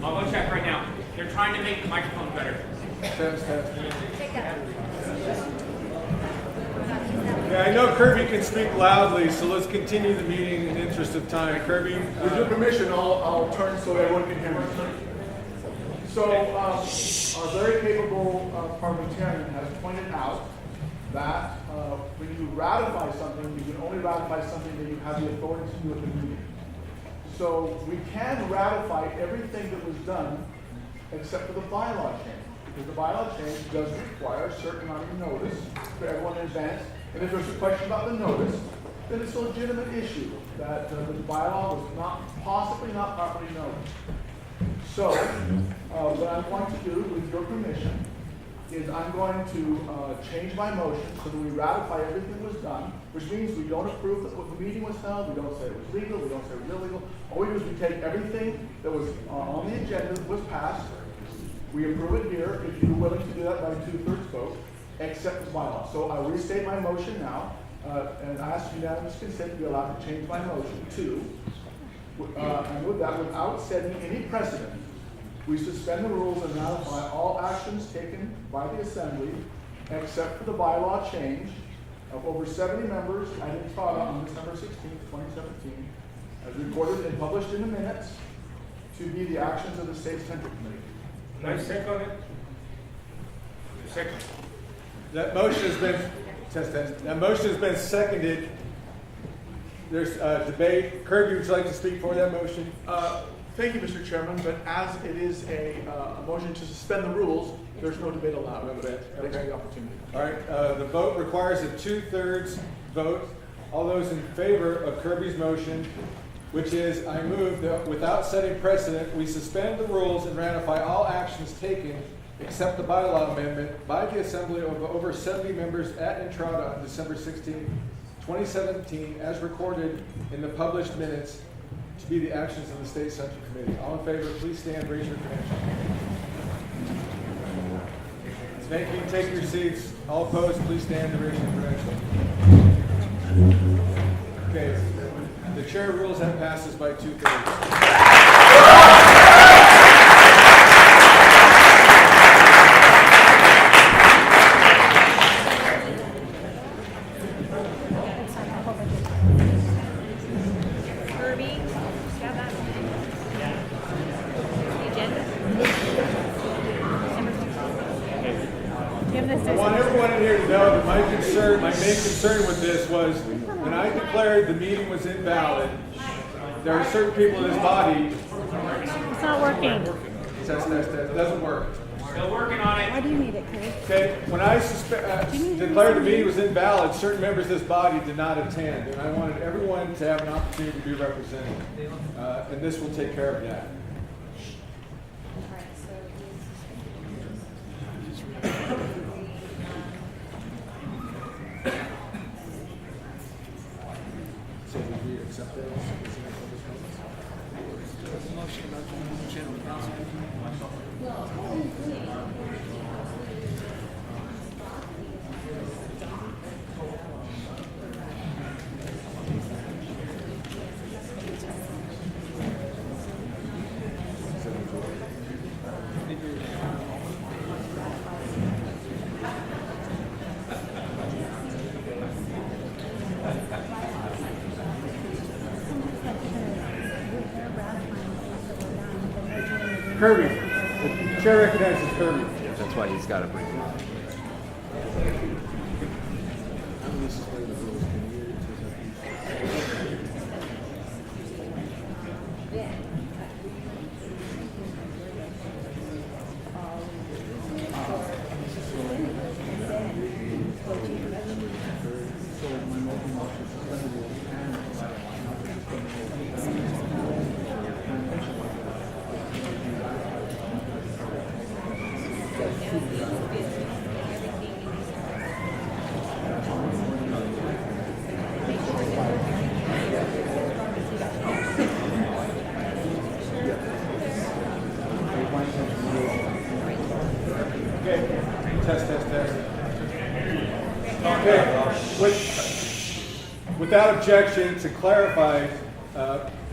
I'll go check right now. They're trying to make the microphone better. Test. Yeah, I know Kirby can speak loudly, so let's continue the meeting in the interest of time. Kirby? With your permission, I'll turn so everyone can hear me. So, our very capable parliamentarian has pointed out that when you ratify something, you can only ratify something that you have the authority to do at the meeting. So, we can ratify everything that was done except for the bylaw change, because the bylaw change does require a certain amount of notice for everyone in advance. And if there's a question about the notice, then it's a legitimate issue that the bylaw was possibly not properly noticed. So, what I'm going to do, with your permission, is I'm going to change my motion so that we ratify everything that was done, which means we don't approve that the meeting was held, we don't say it was legal, we don't say it was illegal. All we do is we take everything that was on the agenda that was passed, we approve it here, if you're willing to do that by 2/3 vote, except the bylaw. So I'll restate my motion now, and ask unanimous consent to be allowed to change my motion to, and with that, without setting any precedent, we suspend the rules and ratify all actions taken by the Assembly, except for the bylaw change of over 70 members at Entrada on December 16th, 2017, as recorded and published in the minutes, to be the actions of the State Central Committee. Can I second it? Second. That motion has been, That motion has been seconded. There's debate. Kirby, would you like to speak for that motion? Thank you, Mr. Chairman, but as it is a motion to suspend the rules, there's no debate allowed. Thanks for the opportunity. All right, the vote requires a 2/3 vote. All those in favor of Kirby's motion, which is, I move that without setting precedent, we suspend the rules and ratify all actions taken except the bylaw amendment by the Assembly of over 70 members at Entrada on December 16, 2017, as recorded in the published minutes, to be the actions of the State Central Committee. All in favor, please stand, raise your credentials. Thank you. Take your seats. All opposed, please stand and raise your credentials. Okay. The chair rules that passes by 2/3. I want everyone in here to know that my main concern with this was when I declared the meeting was invalid, there are certain people in this body. It's not working. Test. It doesn't work. Still working on it. Why do you need it, Chris? Okay, when I declared the meeting was invalid, certain members of this body did not attend, and I wanted everyone to have an opportunity to be represented, and this will take care of that. So would we accept that? Kirby. The chair recognizes Kirby. That's why he's got to bring it up. Test. Okay. Without objection, to clarify,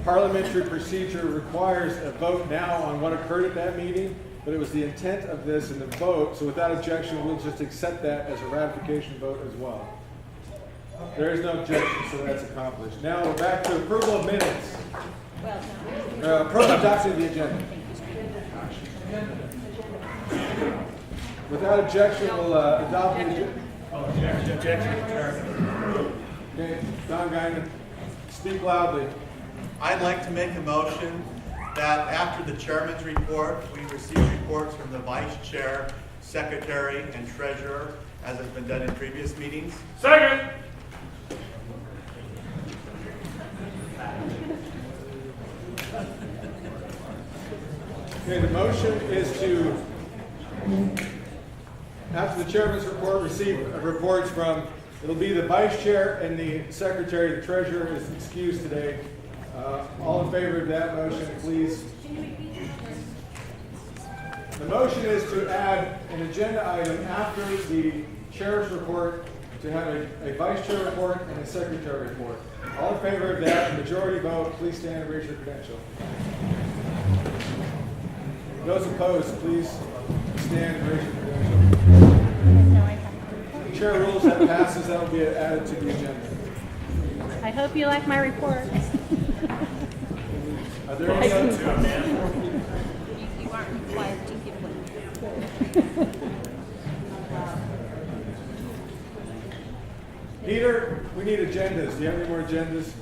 parliamentary procedure requires a vote now on what occurred at that meeting, but it was the intent of this and the vote, so without objection, we'll just accept that as a ratification vote as well. There is no objection, so that's accomplished. Now we're back to approval of minutes. Adopting the agenda. Without objection, we'll adopt the agenda. Okay, Don Guinan, speak loudly. I'd like to make a motion that after the chairman's report, we receive reports from the vice chair, secretary, and treasurer, as has been done in previous meetings. Second. Okay, the motion is to, after the chairman's report, receive reports from, it'll be the vice chair and the secretary. The treasurer is excused today. All in favor of that motion, please. The motion is to add an agenda item after the chair's report to have a vice chair report and a secretary report. All in favor of that, majority vote, please stand and raise your credential. Those opposed, please stand and raise your credential. The chair rules that passes, that will be added to the agenda. I hope you like my report. Are there any other? You aren't required to give one. Peter, we need agendas. Do you have any more agendas?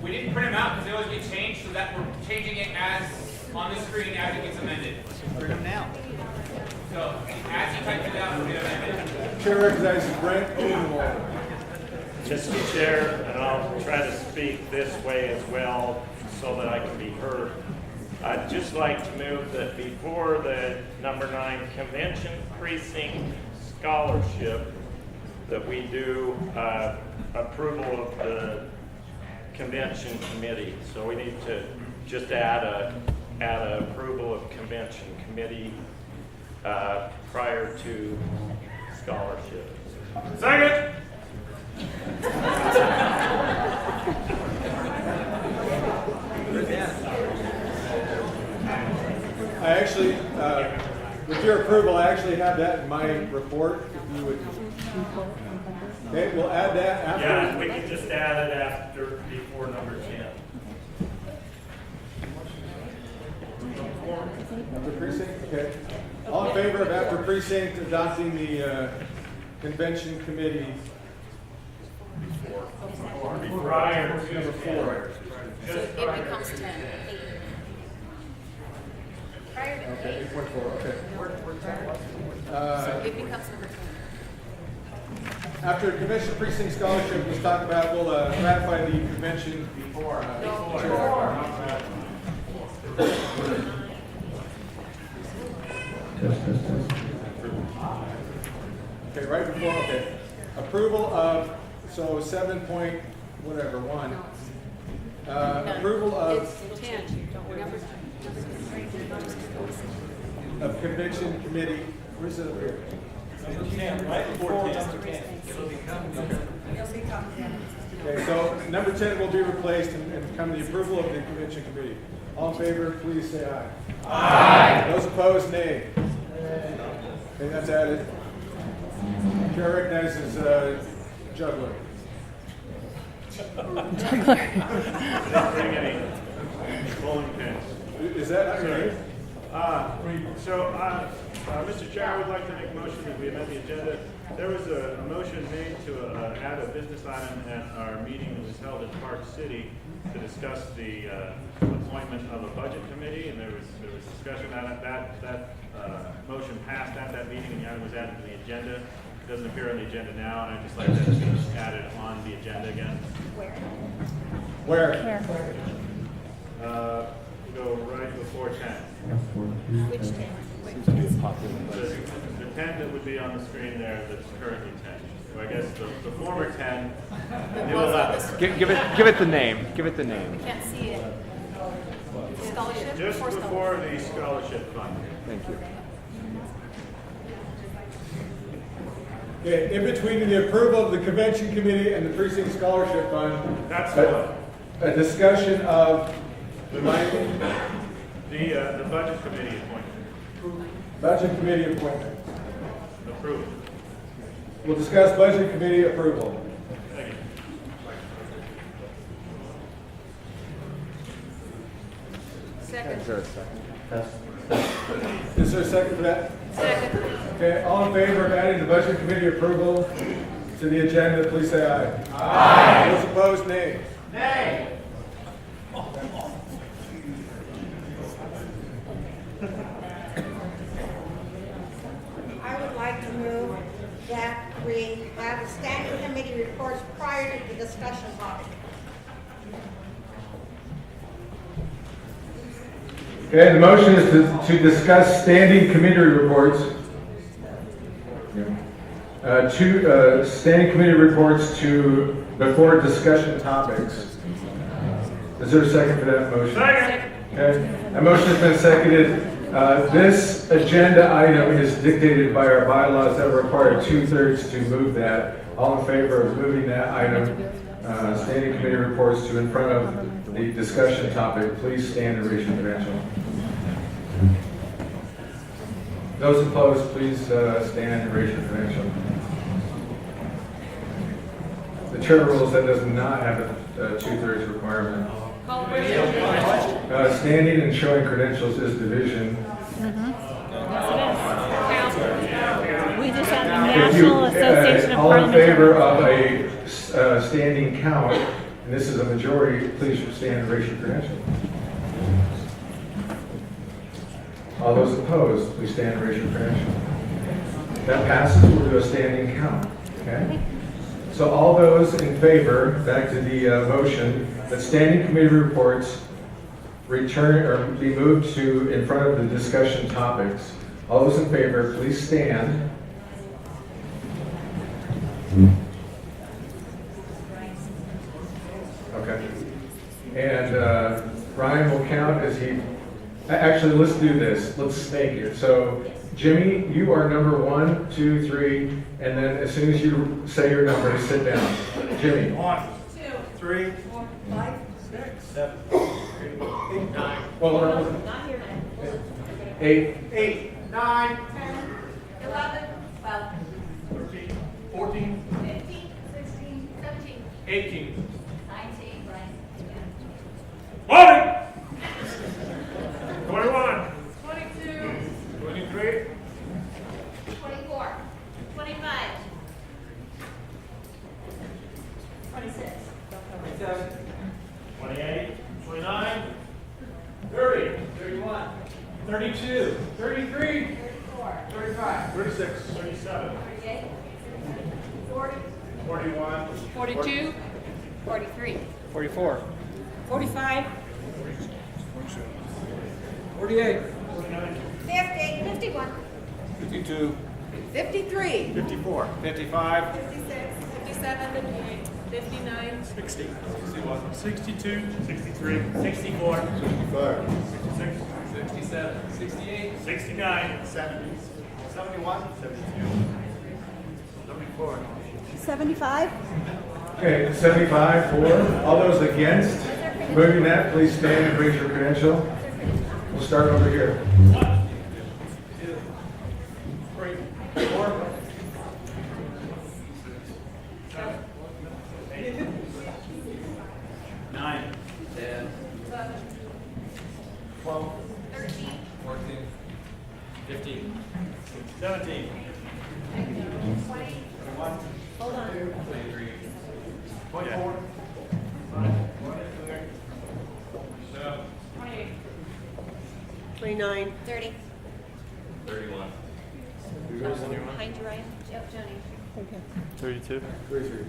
We didn't print them out because they always get changed, so that we're changing it as on the screen as it gets amended. Print them now. So as you type it out, we'll get amended. Chair recognizes Brent Odenwald. Mr. Chair, and I'll try to speak this way as well so that I can be heard. I'd just like to move that before the number 9 convention precinct scholarship, that we do approval of the convention committee. So we need to just add a approval of convention committee prior to scholarship. Second. I actually, with your approval, I actually have that in my report. If you would. Okay, we'll add that after. Yeah, we can just add it before number 10. After precinct, okay. All in favor of after precinct adopting the convention committee? Prior to Number 4. just It becomes 10. Prior to Okay, 8.4, okay. it becomes number 10. After convention precinct scholarship was talked about, we'll ratify the convention before. Okay, right before, okay. Approval of, so 7 point, whatever, 1. Approval It's 10. Number 10. of convention committee, where's it up here? Okay, so number 10 will be replaced and come the approval of the convention committee. All in favor, please say aye. Aye. Those opposed, nay. Okay, that's added. Chair recognizes Juggler. bring any bowling pins. Is that how you're doing? Mr. Chair, I would like to make a motion that we amend the agenda. There was a motion made to add a business item at our meeting that was held in Park City to discuss the appointment of a budget committee, and there was discussion on it. That motion passed at that meeting, and the item was added to the agenda. It doesn't appear on the agenda now, and I'd just like that to be added on the agenda again. Where? Here. Go right before 10. Which 10? The 10 that would be on the screen there that's currently 10. So I guess the former 10, the new 11. Give it the name. Give it the name. Can't see it. Scholarship? Just Before before the scholarship fund. Thank you. Okay, in between the approval of the convention committee and the precinct scholarship fund. That's the one. a discussion of The budget committee appointment. budget committee appointment. Approved. We'll discuss budget committee approval. Thank you. Second. Is there a second? Is there a second for that? Second. Okay, all in favor of adding the budget committee approval to the agenda, please say aye. Aye. Those opposed, nay. Nay. I would like to move that we have the standing committee reports prior to the discussion topic. Okay, the motion is to discuss standing committee reports. Standing committee reports to before discussion topics. Is there a second for that motion? Second. Okay, that motion has been seconded. This agenda item is dictated by our bylaws that require 2/3 to move that. All in favor of moving that item, standing committee reports to in front of the discussion topic, please stand and raise your credential. Those opposed, please stand and raise your credential. The chair rules that does not have a 2/3 requirement. Call the question. Standing and showing credentials is division. We just have the If you, National Association of all in favor Parliamentary. of a standing count, and this is a majority, please stand and raise your credential. All those opposed, please stand and raise your credential. That passes, we'll do a standing count, okay? So all those in favor, back to the motion, that standing committee reports return or be moved to in front of the discussion topics. All those in favor, please stand. Okay. And Ryan will count as he, actually, let's do this. Let's stake it. So Jimmy, you are number 1, 2, 3, and then as soon as you say your number, sit down. Jimmy. 1, 2, 3, 4, 5, 6, 7, 8, 9. Well, not here. 8. 8, 9, 10, 11, 12, 13, 14, 15, 16, 17, 18. 19, Voting! 21. 22, 23. 24, 25, 26, 28. 29. 30. 31. 32. 33. 34, 35. 36. 37. 38, 40, 41. 42. 43, 44. 45, 48. 50, 51, 52. 53, 54, 55. 56, 57, 58, 59, 60, 61. 62. 63. 64. 65, 66. 67. 68. 69. 70, 71. 72, 74. 75, Okay, 75 for. All those against moving that, please stand and raise your credential. We'll start over here. 9. 10. 12, 13, 14. 15. 17. 20, Hold on. 23. 24. 28, 29. 30. 31. Behind you, Ryan. Yep, Johnny. 32. 33.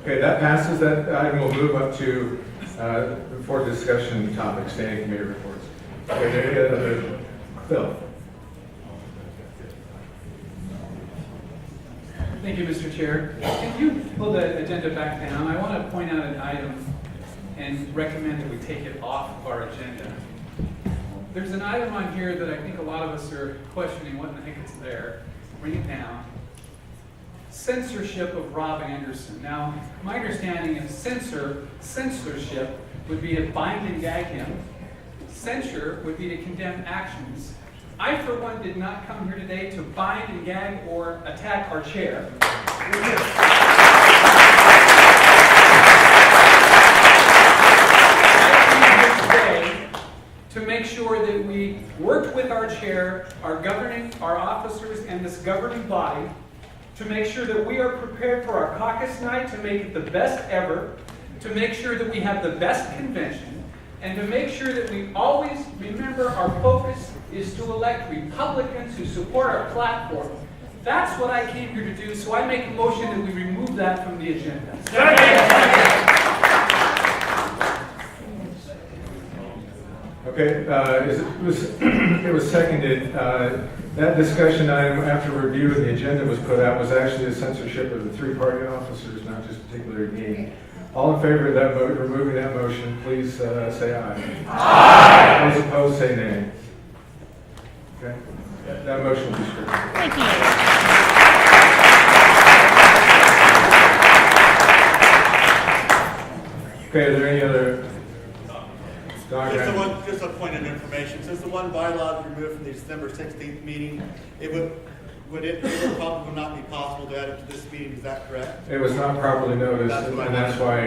Okay, that passes. That item will move up to for discussion topic, standing committee reports. Okay, Phil. Thank you, Mr. Chair. If you pull the agenda back down, I want to point out an item and recommend that we take it off of our agenda. there's an item on here that I think a lot of us are questioning what in the heck is there. Bring it down. Censorship of Rob Anderson. Now, my understanding is censorship would be to bind and gag him. Censure would be to condemn actions. I, for one, did not come here today to bind and gag or attack our chair. To make sure that we worked with our chair, our officers, and this governing body to make sure that we are prepared for our caucus night, to make it the best ever, to make sure that we have the best convention, and to make sure that we always remember our focus is to elect Republicans who support our platform. That's what I came here to do, so I make a motion that we remove that from the agenda. Okay, it was seconded. That discussion item, after review of the agenda was put out, was actually the censorship of the three party officers, not just particularly me. All in favor of that vote, removing that motion, please say aye. Aye. Those opposed, say nay. Okay, that motion will be stricken. Thank you. Okay, are there any other? Just a point of information. Since the one bylaw is removed from the December 16th meeting, it would probably not be possible to add it to this meeting. Is that correct? It was not properly noticed, and that's why,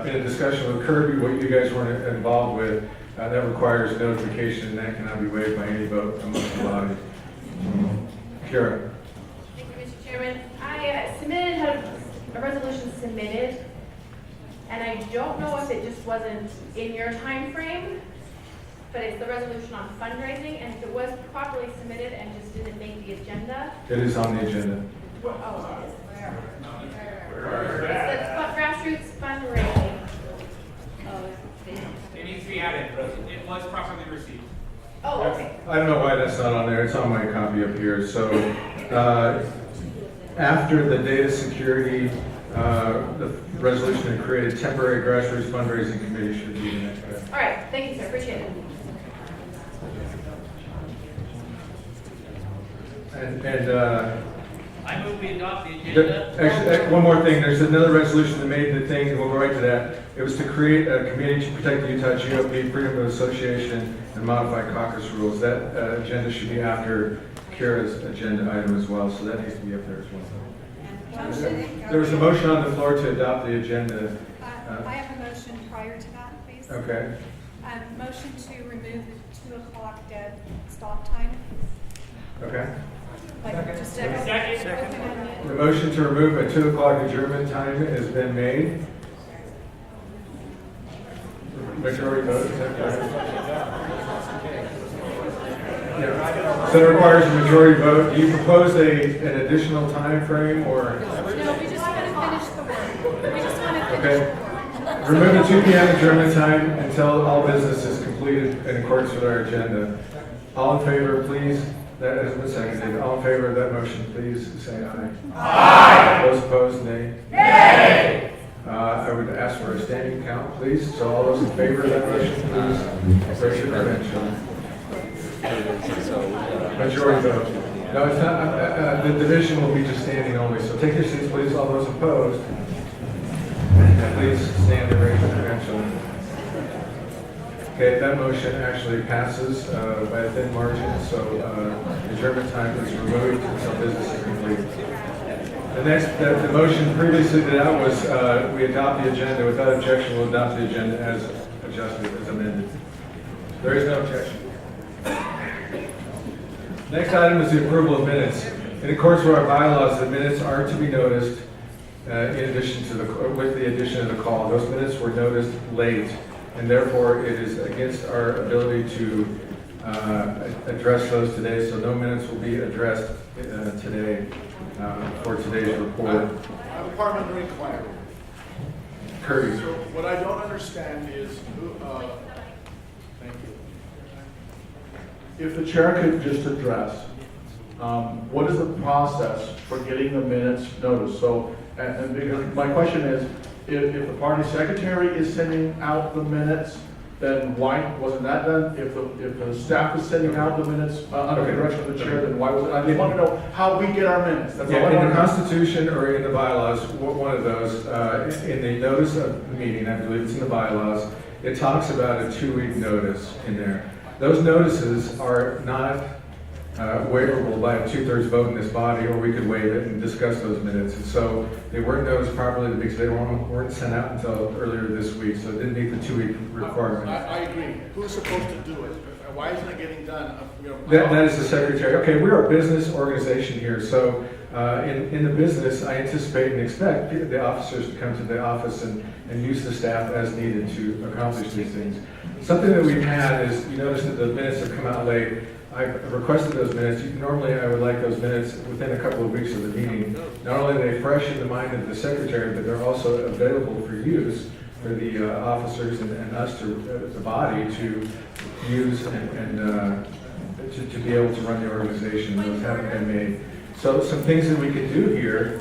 in a discussion with Kirby, what you guys weren't involved with, that requires notification, and that cannot be waived by any vote amongst the body. Kara. Thank you, Mr. Chairman. I had a resolution submitted, and I don't know if it just wasn't in your time frame, but it's the resolution on fundraising, and if it was properly submitted and just didn't make the agenda. It is on the agenda. Oh, it is. It says grassroots fundraising. It needs to be added. It was properly received. Oh, okay. I don't know why that's not on there. It's on my copy up here. So after the data security, the resolution to create a temporary grassroots fundraising committee should be the next step. All right. Thank you, sir. Appreciate it. I move we adopt the agenda. Actually, one more thing. There's another resolution that made the thing, and we'll go right to that. It was to create a committee to protect the Utah GOP, freedom of association, and modify caucus rules. That agenda should be after Kara's agenda item as well, so that needs to be up there as well. There was a motion on the floor to adopt the agenda. I have a motion prior to that, please. Okay. Motion to remove the 2 o'clock dead stop time. Okay. Just Second. The motion to remove a 2 o'clock adjournment time has been made. Majority vote, is that correct? Yeah. So it requires a majority vote. Do you propose an additional time frame or? No, we just want to finish the work. We just want to finish Okay. the work. Remove the 2 p.m. adjournment time until all business is completed in accordance with our agenda. All in favor, please? That has been seconded. All in favor of that motion, please say aye. Aye. Those opposed, nay. Nay. I would ask for a standing count, please. So all those in favor of that motion, please raise your credential. Majority vote. No, it's not. The division will be just standing only. So take your seats, please. All those opposed, please stand and raise your credential. Okay, that motion actually passes by a thin margin, so adjournment time is removed until business is complete. The next, the motion previously to that was we adopt the agenda. Without objection, we'll adopt the agenda as adjusted, as amended. There is no objection. Next item is the approval of minutes. In accordance with our bylaws, the minutes are to be noticed in addition to with the addition of the call. Those minutes were noticed late, and therefore it is against our ability to address those today. So no minutes will be addressed today for today's report. I have a parliamentary inquiry. Kirby. So what I don't understand is, thank you. If the chair could just address, what is the process for getting the minutes noticed? So, and because my question is, if the party secretary is sending out the minutes, then why wasn't that done? If the staff is sending out the minutes under the direction of the chair, then why wasn't, I just want to know how we get our minutes. That's all I Yeah, in want the to know. Constitution or in the bylaws, one of those, in the notice of the meeting, I believe it's in the bylaws, it talks about a 2-week notice in there. Those notices are not waivable by a 2/3 vote in this body, or we could waive it and discuss those minutes. And so they weren't noticed properly because they weren't sent out until earlier this week, so it didn't meet the 2-week requirement. I agree. Who's supposed to do it? Why isn't it getting done? That is the secretary. Okay, we're a business organization here, so in the business, I anticipate and expect the officers to come to the office and use the staff as needed to accomplish these things. Something that we've had is, you notice that the minutes have come out late. I've requested those minutes. Normally, I would like those minutes within a couple of weeks of the meeting. Not only are they fresh in the mind of the secretary, but they're also available for use for the officers and us, the body, to use and to be able to run the organization. Those haven't been made. So some things that we can do here,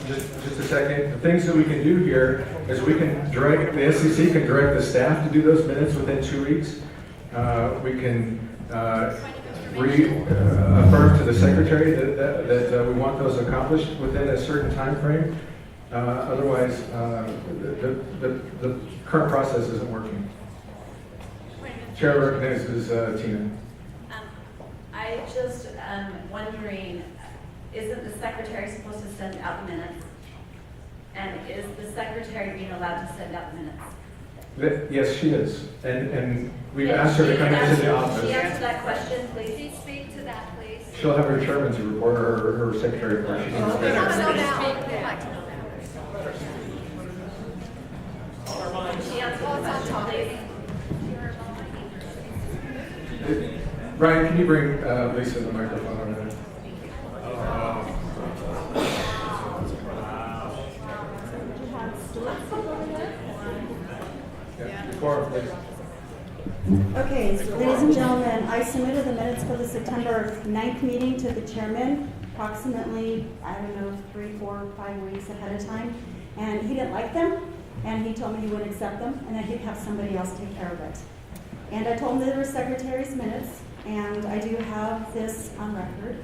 just a second, the things that we can do here is we can direct, the SCC can direct the staff to do those minutes within 2 weeks. We can reaffirm to the secretary that we want those accomplished within a certain time frame. Otherwise, the current process isn't working. Chair recognizes Tina. I just am wondering, isn't the secretary supposed to send out the minutes? And is the secretary being allowed to send out the minutes? Yes, she is. And we've asked her to come into the office. Can she answer that question, please? Please speak to that, please. She'll have her chairman's report or her secretary report. She needs to We do want to know that. that. We'd like to know that. Can she answer Well, the it's on question, topic. please? Ryan, can you bring Lisa the microphone on that? Yeah, Cora, please. Okay, so ladies and gentlemen, I submitted the minutes for the September 9th meeting to the chairman approximately, 3, 4, 5 weeks ahead of time. And he didn't like them, and he told me he wouldn't accept them, and that he'd have somebody else take care of it. And I told him that they were secretary's minutes, and I do have this on record.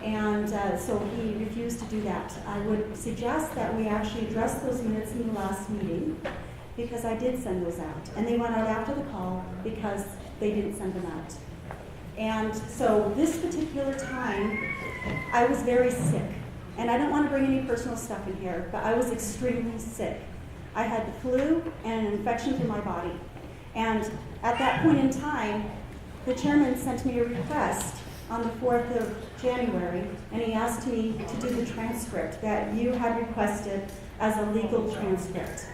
And so he refused to do that. I would suggest that we actually address those minutes in the last meeting, because I did send those out. And they went out after the call because they didn't send them out. And so this particular time, I was very sick. And I don't want to bring any personal stuff in here, but I was extremely sick. I had the flu and an infection through my body. And at that point in time, the chairman sent me a request on the 4th of January, and he asked me to do the transcript that you had requested as a legal transcript.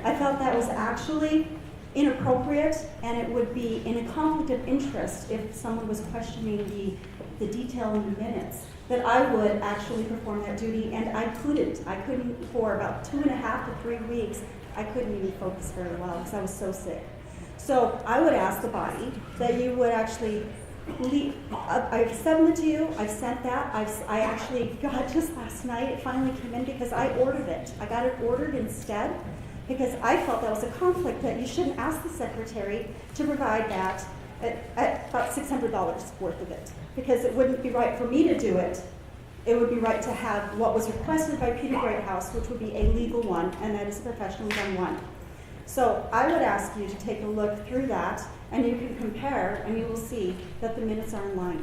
I felt that was actually inappropriate, and it would be in a conflict of interest if someone was questioning the detail in the minutes, that I would actually perform that duty, and I couldn't. I couldn't for about 2.5 to 3 weeks. I couldn't even focus very well because I was so sick. So I would ask the body that you would actually I've sent it to you. I've sent that. I actually got it just last night. It finally came in because I ordered it. I got it ordered instead because I felt that was a conflict, that you shouldn't ask the secretary to provide that at about $600 worth of it, because it wouldn't be right for me to do it. It would be right to have what was requested by Peter Greathouse, which would be a legal one, and that is a professionally done one. So I would ask you to take a look through that, and you can compare, and you will see that the minutes are in line.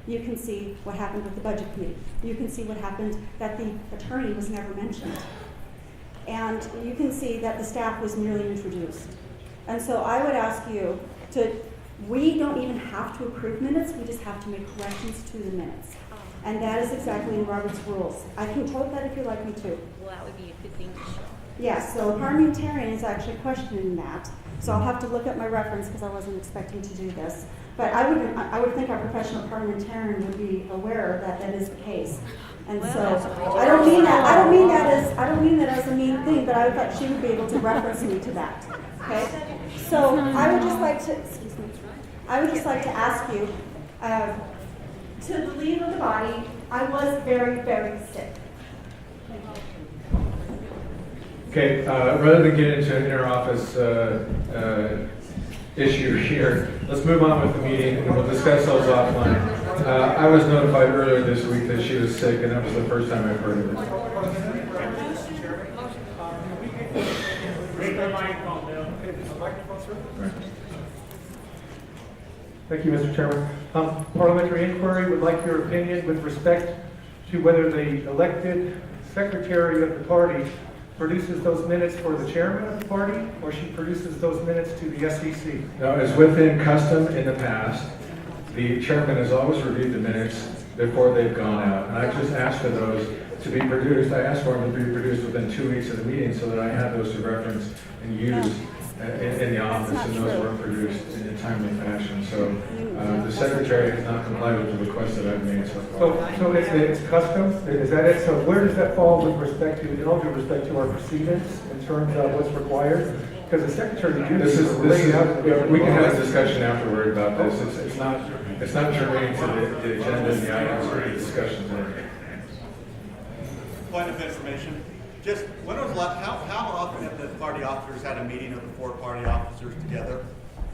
You can see what happened with the budget committee. You can see what happened that the attorney was never mentioned. And you can see that the staff was merely introduced. And so I would ask you we don't even have to approve minutes, we just have to make corrections to the minutes. And that is exactly in Robert's rules. I can quote that if you'd like me to. Well, that would be a good thing to show. Yes, so a parliamentarian is actually questioning that. So I'll have to look at my reference because I wasn't expecting to do this. But I would think our professional parliamentarian would be aware that that is the case. And so I don't mean that as a mean thing, but I thought she would be able to reference me to that. Okay? So I would just like to ask you, to the lead of the body, I was very, very sick. Okay, rather than get into an inter-office issue here, let's move on with the meeting and we'll discuss those offline. I was notified earlier this week that she was sick and that was the first time I've heard of it. Thank you, Mr. Chairman. Parliamentary inquiry would like your opinion with respect to whether the elected secretary of the party produces those minutes for the chairman of the party, or she produces those minutes to the SCC. Now, as within custom in the past, the chairman has always reviewed the minutes before they've gone out. And I just asked for those to be produced. I asked for them to be produced within 2 weeks of the meeting so that I had those to reference and use in the office, and those were produced in a timely fashion. So the secretary has not complied with the request that I've made so far. So it's custom? Is that it? So where does that fall with respect to, in all due respect to our proceedings in terms of what's required? Because the secretary This is we can have a discussion afterward about this. It's not germane to the agenda and the items or the discussions in it. Point of information. Just when was how often have the party officers had a meeting of the 4 party officers together?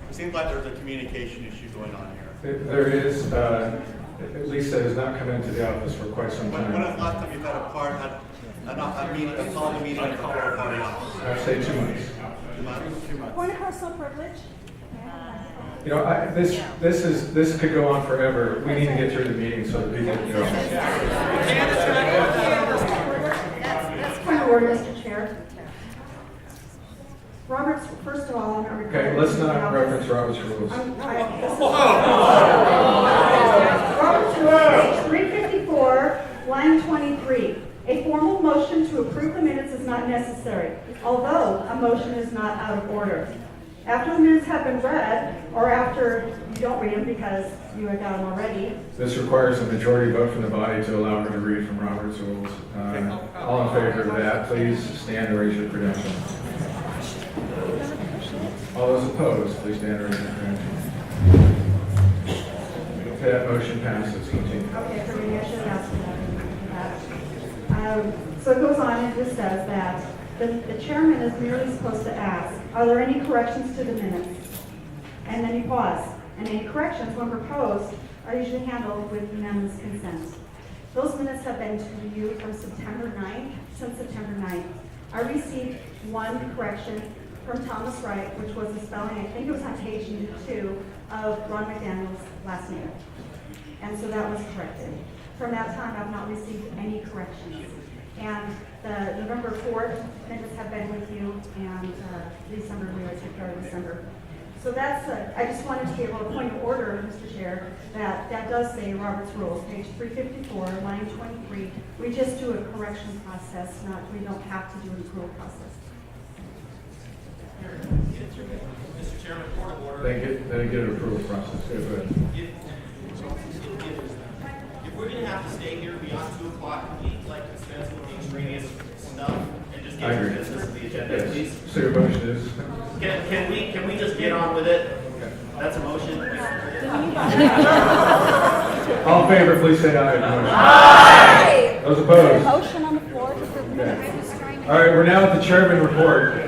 It seems like there's a communication issue going on here. There is. Lisa has not come into the office for quite some time. When was the last time you've had a meeting of the party officers? I'd say 2 months. 2 months? 2 months. Point of personal privilege. You know, this could go on forever. We need to get through the meeting so that people can go. That's point of order, Mr. Chair. Roberts, first of all, I'm not required. Okay, let's not reference Robert's rules. Robert's rules, page 354, line 23. A formal motion to approve the minutes is not necessary, although a motion is not out of order. After the minutes have been read, or after you don't read them because you have got them already. This requires a majority vote from the body to allow her to read from Robert's rules. All in favor of that, please stand and raise your credential. All those opposed, please stand and raise your credential. Okay, that motion passes. Continue. Okay, for me, I should have asked that. So it goes on and just says that the chairman is merely supposed to ask, are there any corrections to the minutes? And then you pause. And any corrections, when proposed, are usually handled with unanimous consent. Those minutes have been to you from September 9th, since September 9th. I received one correction from Thomas Wright, which was the spelling, I think it was on page 2 of Ron McDaniel's last name. And so that was corrected. From that time, I've not received any corrections. And the November 4th minutes have been with you, and December, we already took care of December. So that's, I just wanted to be able to point of order, Mr. Chair, that does say Robert's Rules, page 354, line 23. We just do a correction process, we don't have to do an approval process. Mr. Chairman, point of order. They get an approval process. Go ahead. If we're going to have to stay here beyond 2 o'clock, can we dispense with the extraneous stuff and just get to the business of the agenda, please? So your motion is? Can we just get on with it? Okay. That's a motion. All in favor, please say aye. Aye. Those opposed? Motion on the floor to approve Okay. minutes. All right, we're now at the chairman report.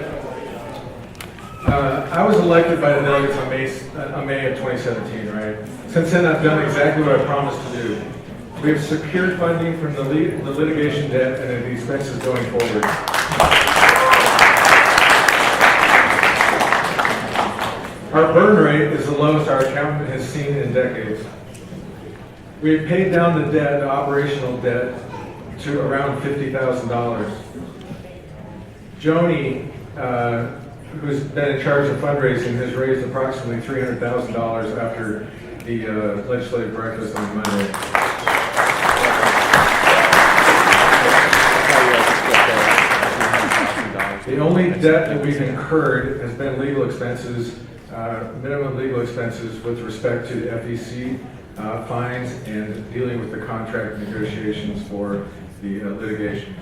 I was elected by the delegates on May of 2017, right? Since then, I've done exactly what I promised to do. We have secured funding from the litigation debt and the expenses going forward. Our burn rate is the lowest our accountant has seen in decades. We have paid down the debt, the operational debt, to around $50,000. Joni, who's been in charge of fundraising, has raised approximately $300,000 after the legislative breakfast on Monday. The only debt that we've incurred has been legal expenses, minimum legal expenses with respect to the FEC fines and dealing with the contract negotiations for the litigation.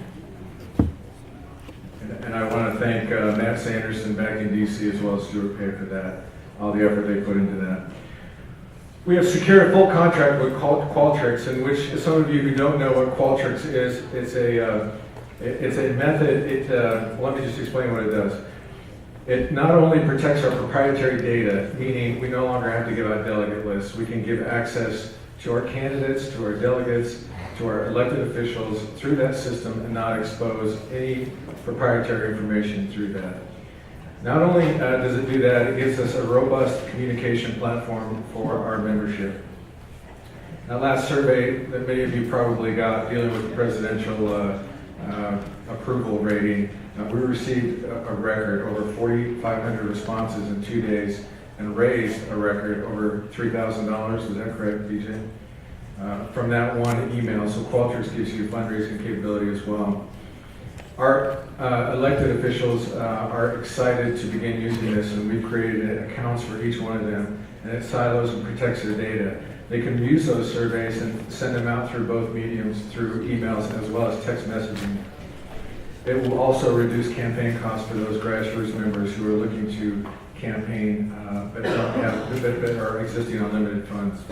And I want to thank Matt Sanderson back in DC as well as Stuart Pay for that, all the effort they put into that. We have secured a full contract with Qualtrics, in which some of you who don't know what Qualtrics is, it's a It's a method, let me just explain what it does. It not only protects our proprietary data, meaning we no longer have to give out delegate lists. We can give access to our candidates, to our delegates, to our elected officials through that system and not expose any proprietary information through that. Not only does it do that, it gives us a robust communication platform for our membership. That last survey that many of you probably got dealing with the presidential approval rating, we received a record, over 4,500 responses in 2 days, and raised a record over $3,000. Is that correct, BJ? From that one email. So Qualtrics gives you fundraising capability as well. Our elected officials are excited to begin using this, and we've created accounts for each one of them, and it silos and protects their data. They can use those surveys and send them out through both mediums, through emails as well as text messaging. It will also reduce campaign costs for those grassroots members who are looking to campaign but don't have, but are existing on limited funds.